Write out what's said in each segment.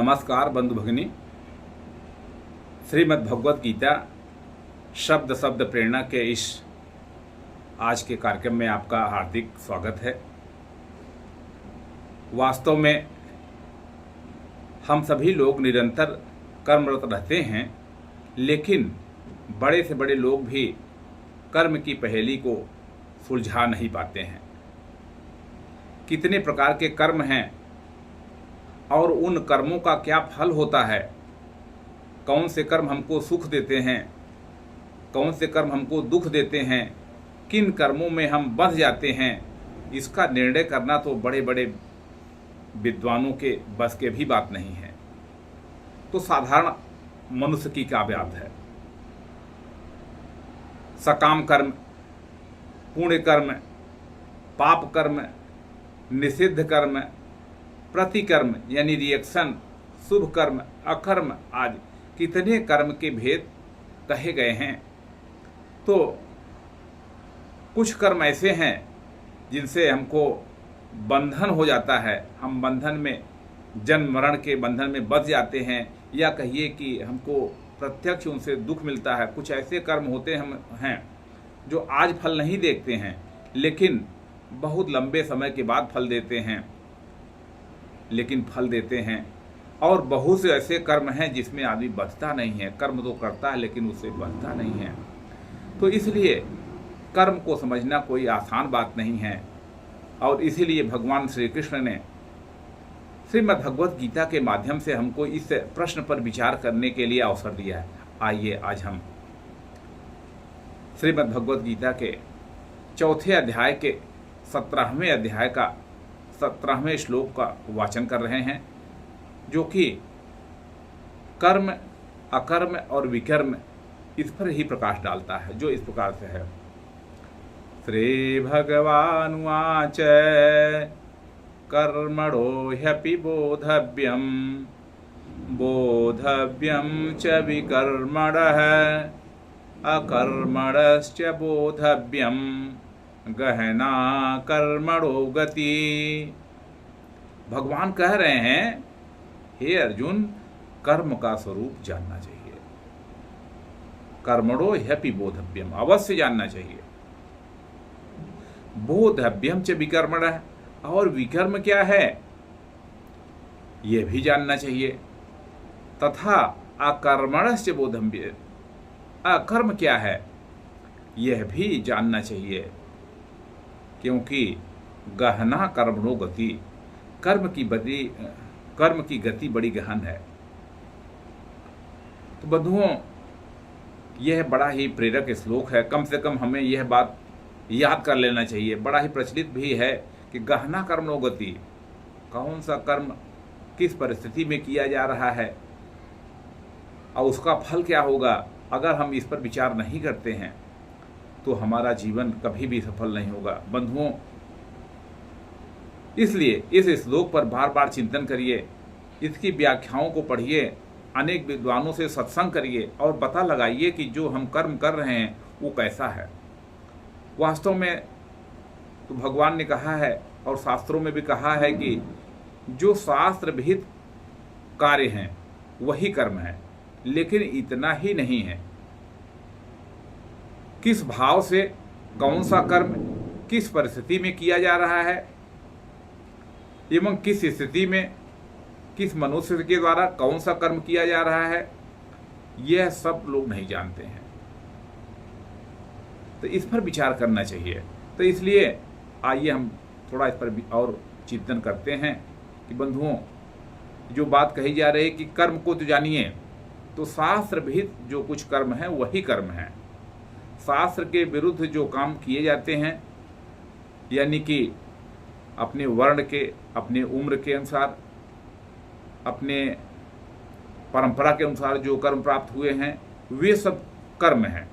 नमस्कार बंधु भगिनी। श्रीमद् भगवत गीता शब्द शब्द प्रेरणा के इस आज के कार्यक्रम में आपका हार्दिक स्वागत है। वास्तव में हम सभी लोग निरंतर कर्मरत रहते हैं, लेकिन बड़े से बड़े लोग भी कर्म की पहेली को सुलझा नहीं पाते हैं। कितने प्रकार के कर्म हैं और उन कर्मों का क्या फल होता है, कौन से कर्म हमको सुख देते हैं, कौन से कर्म हमको दुख देते हैं, किन कर्मों में हम बंध जाते हैं, इसका निर्णय करना तो बड़े बड़े विद्वानों के बस के भी बात नहीं है। तो साधारण मनुष्य की क्या बात है। सकाम कर्म, पुण्य कर्म, पाप कर्म, निषिद्ध कर्म, प्रतिकर्म यानी रिएक्शन, शुभ कर्म, अकर्म आदि कितने कर्म के भेद कहे गए हैं। तो कुछ कर्म ऐसे हैं जिनसे हमको बंधन हो जाता है, हम बंधन में जन्म मरण के बंधन में बंध जाते हैं, या कहिए कि हमको प्रत्यक्ष उनसे दुख मिलता है। कुछ ऐसे कर्म होते हैं जो आज फल नहीं देखते हैं, लेकिन बहुत लंबे समय के बाद फल देते हैं, लेकिन फल देते हैं। और बहुत से ऐसे कर्म हैं जिसमें आदमी बचता नहीं है, कर्म तो करता है लेकिन उससे बचता नहीं है। तो इसलिए कर्म को समझना कोई आसान बात नहीं है, और इसीलिए भगवान श्री कृष्ण ने श्रीमद् भगवत गीता के माध्यम से हमको इस प्रश्न पर विचार करने के लिए अवसर दिया है। आइए आज हम श्रीमद् भगवत गीता के चौथे अध्याय के 17वें अध्याय का 17वें श्लोक का वाचन कर रहे हैं, जो कि कर्म, अकर्म और विकर्म इस पर ही प्रकाश डालता है, जो इस प्रकार से है। श्री भगवानुवाच कर्मणो ह्यपि बोधव्यम बोधव्यम च विकर्मणः अकर्मणश्च बोधव्यम गहना कर्मणो गति। भगवान कह रहे हैं, हे अर्जुन, कर्म का स्वरूप जानना चाहिए। कर्मणो ह्यपि बोधव्यम, अवश्य जानना चाहिए। बोधव्यम च विकर्मणः, और विकर्म क्या है यह भी जानना चाहिए। तथा अकर्मणश्च बोधव्यम, अकर्म क्या है यह भी जानना चाहिए, क्योंकि गहना कर्मणो गति, कर्म की गति बड़ी गहन है। तो बंधुओं, यह बड़ा ही प्रेरक श्लोक है। कम से कम हमें यह बात याद कर लेना चाहिए। बड़ा ही प्रचलित भी है कि गहना कर्मणो गति, कौन सा कर्म किस परिस्थिति में किया जा रहा है और उसका फल क्या होगा। अगर हम इस पर विचार नहीं करते हैं तो हमारा जीवन कभी भी सफल नहीं होगा। बंधुओं, इसलिए इस श्लोक पर बार बार चिंतन करिए, इसकी व्याख्याओं को पढ़िए, अनेक विद्वानों से सत्संग करिए और पता लगाइए कि जो हम कर्म कर रहे हैं वो कैसा है। वास्तव में तो भगवान ने कहा है और शास्त्रों में भी कहा है कि जो शास्त्र विहित कार्य हैं वही कर्म है, लेकिन इतना ही नहीं है। किस भाव से कौन सा कर्म किस परिस्थिति में किया जा रहा है एवं किस स्थिति में किस मनुष्य के द्वारा कौन सा कर्म किया जा रहा है, यह सब लोग नहीं जानते हैं। तो इस पर विचार करना चाहिए। तो इसलिए आइए हम थोड़ा इस पर और चिंतन करते हैं कि बंधुओं, जो बात कही जा रही है कि कर्म को तो जानिए, तो शास्त्र विहित जो कुछ कर्म है वही कर्म है। शास्त्र के विरुद्ध जो काम किए जाते हैं, यानी कि अपने वर्ण के, अपने उम्र के अनुसार, अपने परंपरा के अनुसार जो कर्म प्राप्त हुए हैं, वे सब कर्म हैं।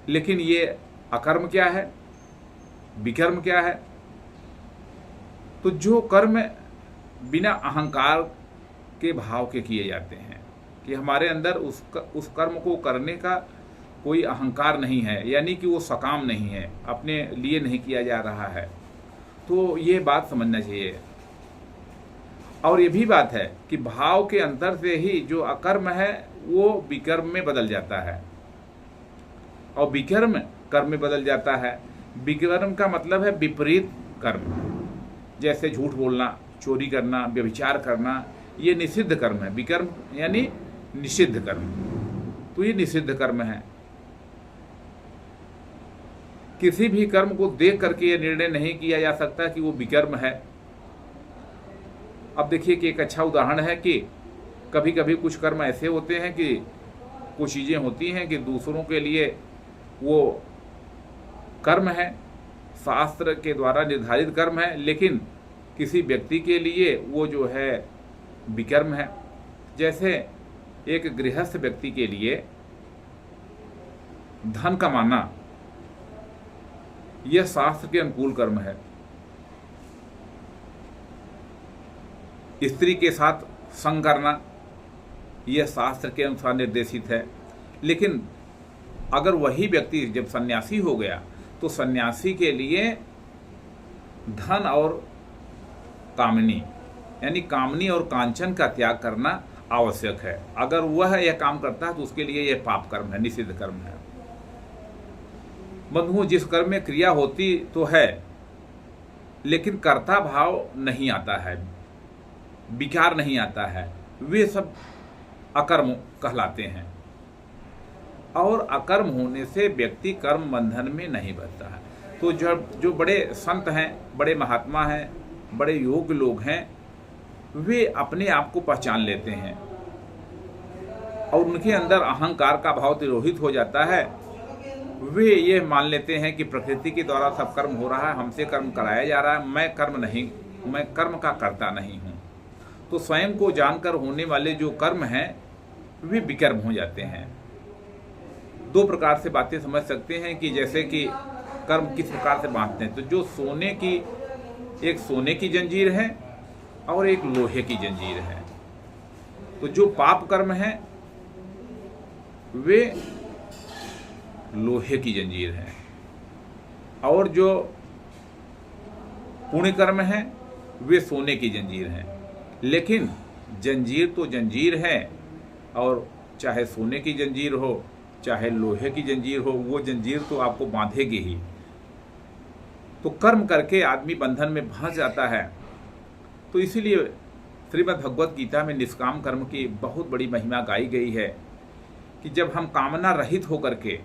लेकिन ये अकर्म क्या है, विकर्म क्या है। तो जो कर्म बिना अहंकार के भाव के किए जाते हैं, कि हमारे अंदर उस कर्म को करने का कोई अहंकार नहीं है, यानी कि वो सकाम नहीं है, अपने लिए नहीं किया जा रहा है, तो ये बात समझना चाहिए। और ये भी बात है कि भाव के अंतर से ही जो अकर्म है वो विकर्म में बदल जाता है और विकर्म कर्म में बदल जाता है। विकर्म का मतलब है विपरीत कर्म, जैसे झूठ बोलना, चोरी करना, व्यभिचार करना, ये निषिद्ध कर्म है। विकर्म यानी निषिद्ध कर्म, तो ये निषिद्ध कर्म है। किसी भी कर्म को देख करके ये निर्णय नहीं किया जा सकता कि वो विकर्म है। अब देखिए कि एक अच्छा उदाहरण है कि कभी कभी कुछ कर्म ऐसे होते हैं कि कुछ चीज़ें होती हैं कि दूसरों के लिए वो कर्म है, शास्त्र के द्वारा निर्धारित कर्म है, लेकिन किसी व्यक्ति के लिए वो जो है विकर्म है। जैसे एक गृहस्थ व्यक्ति के लिए धन कमाना यह शास्त्र के अनुकूल कर्म है। स्त्री के साथ संग करना यह शास्त्र के अनुसार निर्देशित है। लेकिन अगर वही व्यक्ति जब सन्यासी हो गया तो सन्यासी के लिए धन और कामनी यानी कामनी और कांचन का त्याग करना आवश्यक है। अगर वह यह काम करता है तो उसके लिए यह पाप कर्म है, निषिद्ध कर्म है। बंधुओं, जिस कर्म में क्रिया होती तो है लेकिन कर्ता भाव नहीं आता है, विकार नहीं आता है, वे सब अकर्म कहलाते हैं। और अकर्म होने से व्यक्ति कर्म बंधन में नहीं बचता है। तो जो बड़े संत हैं, बड़े महात्मा हैं, बड़े योग्य लोग हैं, वे अपने आप को पहचान लेते हैं और उनके अंदर अहंकार का भाव तिरोहित हो जाता है। वे ये मान लेते हैं कि प्रकृति के द्वारा सब कर्म हो रहा है, हमसे कर्म कराया जा रहा है, मैं कर्म का कर्ता नहीं हूँ। तो स्वयं को जानकर होने वाले जो कर्म हैं वे विकर्म हो जाते हैं। दो प्रकार से बातें समझ सकते हैं कि जैसे कि कर्म किस प्रकार से बांटते हैं। तो जो एक सोने की जंजीर है और एक लोहे की जंजीर है। तो जो पाप कर्म है वे लोहे की जंजीर है और जो पुण्य कर्म है वे सोने की जंजीर है। लेकिन जंजीर तो जंजीर है, और चाहे सोने की जंजीर हो चाहे लोहे की जंजीर हो, वो जंजीर तो आपको बांधेगी ही। तो कर्म करके आदमी बंधन में फंस जाता है। तो इसीलिए श्रीमद् भगवत गीता में निष्काम कर्म की बहुत बड़ी महिमा गाई गई है कि जब हम कामना रहित होकर के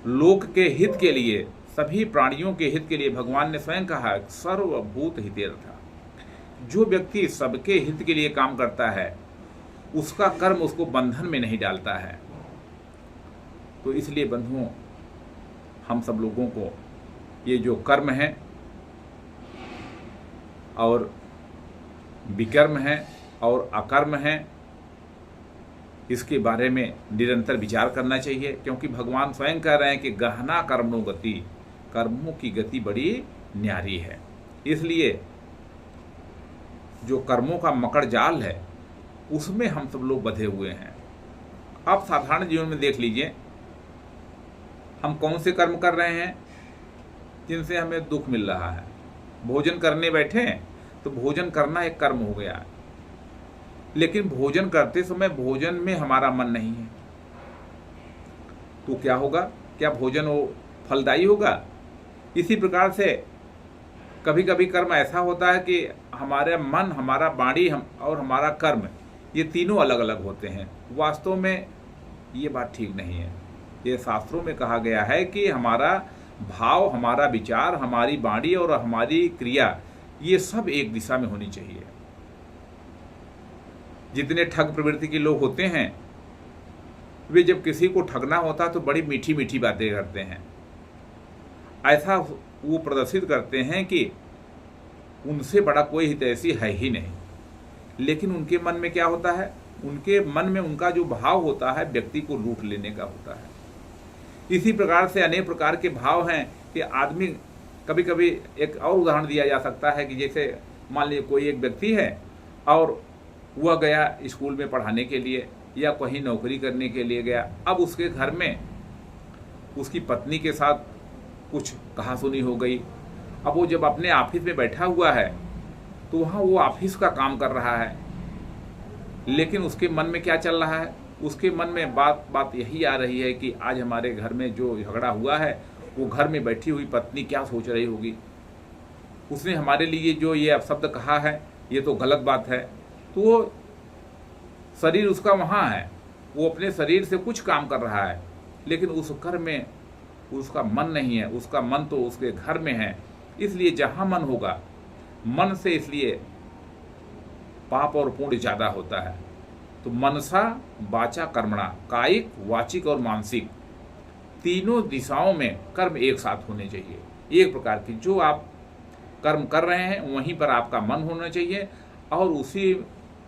लोक के हित के लिए, सभी प्राणियों के हित के लिए, भगवान ने स्वयं कहा सर्वभूत हितेरथा, जो व्यक्ति सबके हित के लिए काम करता है उसका कर्म उसको बंधन में नहीं डालता है। तो इसलिए बंधुओं, हम सब लोगों को ये जो कर्म है और विकर्म है और अकर्म है, इसके बारे में निरंतर विचार करना चाहिए, क्योंकि भगवान स्वयं कह रहे हैं कि गहना कर्मणो गति, कर्मों की गति बड़ी न्यारी है। इसलिए जो कर्मों का मकड़ जाल है उसमें हम सब लोग बंधे हुए हैं। आप साधारण जीवन में देख लीजिए, हम कौन से कर्म कर रहे हैं जिनसे हमें दुख मिल रहा है। भोजन करने बैठे तो भोजन करना एक कर्म हो गया, लेकिन भोजन करते समय भोजन में हमारा मन नहीं है तो क्या होगा? क्या भोजन वो फलदायी होगा? इसी प्रकार से कभी कभी कर्म ऐसा होता है कि हमारा मन, हमारा वाणी और हमारा कर्म, ये तीनों अलग अलग होते हैं। वास्तव में ये बात ठीक नहीं है। ये शास्त्रों में कहा गया है कि हमारा भाव, हमारा विचार, हमारी वाणी और हमारी क्रिया, ये सब एक दिशा में होनी चाहिए। जितने ठग प्रवृत्ति के लोग होते हैं वे जब किसी को ठगना होता तो बड़ी मीठी मीठी बातें करते हैं। ऐसा वो प्रदर्शित करते हैं कि उनसे बड़ा कोई हितैषी है ही नहीं, लेकिन उनके मन में क्या होता है? उनके मन में उनका जो भाव होता है व्यक्ति को लूट लेने का होता है। इसी प्रकार से अनेक प्रकार के भाव हैं कि आदमी, कभी कभी एक और उदाहरण दिया जा सकता है कि जैसे मान लीजिए कोई एक व्यक्ति है और वह गया स्कूल में पढ़ाने के लिए या कहीं नौकरी करने के लिए गया। अब उसके घर में उसकी पत्नी के साथ कुछ कहासुनी हो गई। अब वो जब अपने ऑफिस में बैठा हुआ है तो वहाँ वो ऑफिस का काम कर रहा है, लेकिन उसके मन में क्या चल रहा है? उसके मन में बात यही आ रही है कि आज हमारे घर में जो झगड़ा हुआ है, वो घर में बैठी हुई पत्नी क्या सोच रही होगी, उसने हमारे लिए जो ये अपशब्द कहा है, ये तो गलत बात है। तो वो शरीर उसका वहाँ है, वो अपने शरीर से कुछ काम कर रहा है, लेकिन उस घर में उसका मन नहीं है, उसका मन तो उसके घर में है। इसलिए जहाँ मन होगा, मन से इसलिए पाप और पुण्य ज़्यादा होता है। तो मनसा वाचा कर्मणा, कायिक, वाचिक और मानसिक, तीनों दिशाओं में कर्म एक साथ होने चाहिए। एक प्रकार की जो आप कर्म कर रहे हैं वहीं पर आपका मन होना चाहिए और उसी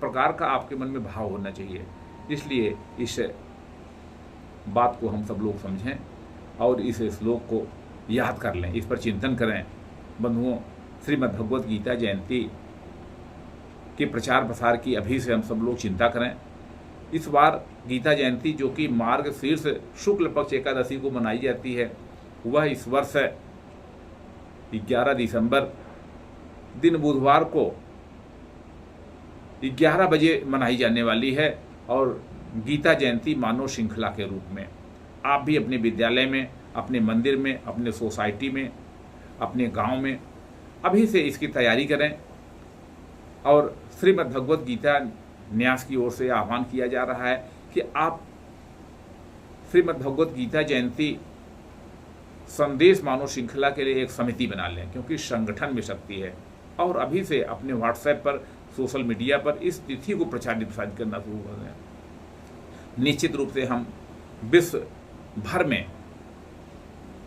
प्रकार का आपके मन में भाव होना चाहिए। इसलिए इस बात को हम सब लोग समझें और इस श्लोक को याद कर लें, इस पर चिंतन करें। बंधुओं, श्रीमद् भगवत गीता जयंती के प्रचार प्रसार की अभी से हम सब लोग चिंता करें। इस बार गीता जयंती जो कि मार्गशीर्ष शुक्ल पक्ष एकादशी को मनाई जाती है, वह इस वर्ष 11 दिसंबर दिन बुधवार को 11 बजे मनाई जाने वाली है। और गीता जयंती मानव श्रृंखला के रूप में आप भी अपने विद्यालय में, अपने मंदिर में, अपने सोसाइटी में, अपने गांव में अभी से इसकी तैयारी करें। और श्रीमद् भगवत गीता न्यास की ओर से आह्वान किया जा रहा है कि आप श्रीमद् भगवत गीता जयंती संदेश मानव श्रृंखला के लिए एक समिति बना लें, क्योंकि संगठन में शक्ति है। और अभी से अपने व्हाट्सएप पर, सोशल मीडिया पर इस तिथि को प्रचारित करना शुरू कर दें। निश्चित रूप से हम विश्व भर में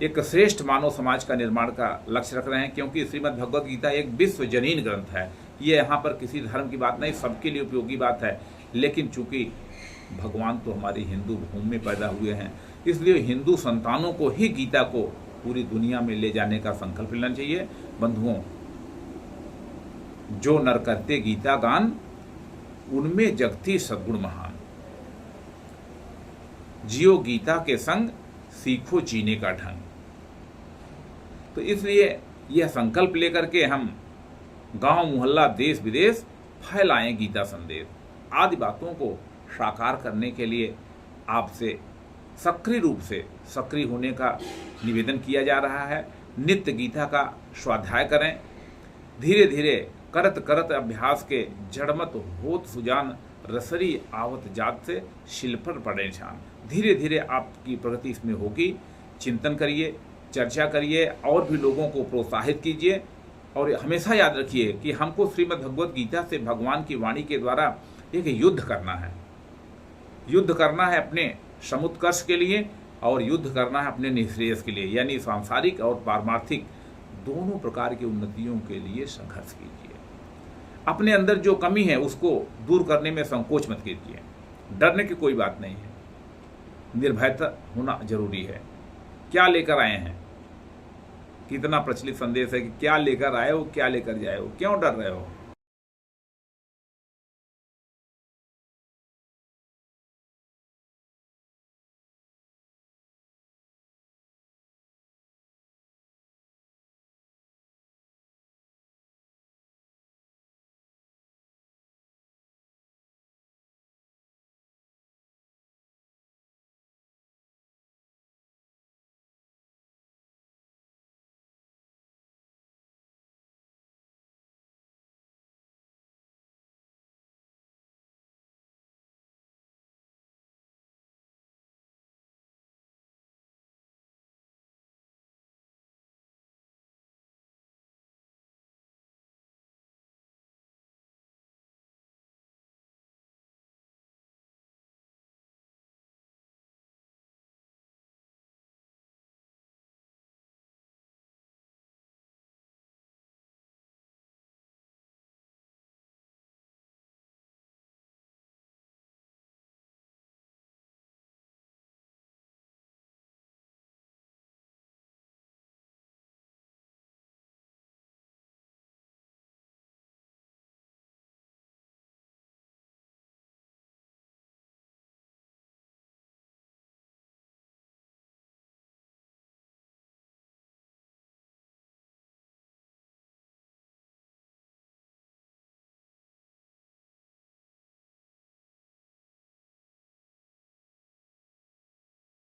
एक श्रेष्ठ मानव समाज का निर्माण का लक्ष्य रख रहे हैं, क्योंकि श्रीमद् भगवत गीता एक विश्वजनीन ग्रंथ है। ये यहाँ पर किसी धर्म की बात नहीं, सबके लिए उपयोगी बात है। लेकिन चूंकि भगवान तो हमारी हिंदू भूमि में पैदा हुए हैं, इसलिए हिंदू संतानों को ही गीता को पूरी दुनिया में ले जाने का संकल्प लेना चाहिए। बंधुओं, जो नर करते गीता गान, उनमें जगती सद्गुण महान। जियो गीता के संग, सीखो जीने का ढंग। तो इसलिए यह संकल्प लेकर के हम गांव मोहल्ला देश विदेश फैलाएं गीता संदेश आदि बातों को साकार करने के लिए आपसे सक्रिय रूप से सक्रिय होने का निवेदन किया जा रहा है। नित्य गीता का स्वाध्याय करें। धीरे धीरे करत करत अभ्यास के जड़मत होत सुजान, रसरी आवत जात से शिल पर पड़े निशान। धीरे धीरे आपकी प्रगति इसमें होगी। चिंतन करिए, चर्चा करिए और भी लोगों को प्रोत्साहित कीजिए। और हमेशा याद रखिए कि हमको श्रीमद् भगवत गीता से भगवान की वाणी के द्वारा एक युद्ध करना है। युद्ध करना है अपने समुत्कर्ष के लिए और युद्ध करना है अपने निःश्रेयस के लिए, यानी सांसारिक और पारमार्थिक दोनों प्रकार की उन्नतियों के लिए संघर्ष कीजिए। अपने अंदर जो कमी है उसको दूर करने में संकोच मत कीजिए। डरने की कोई बात नहीं है, निर्भयता होना जरूरी है। क्या लेकर आए हैं, कितना प्रचलित संदेश है कि क्या लेकर आए हो क्या लेकर जाए हो, क्यों डर रहे हो।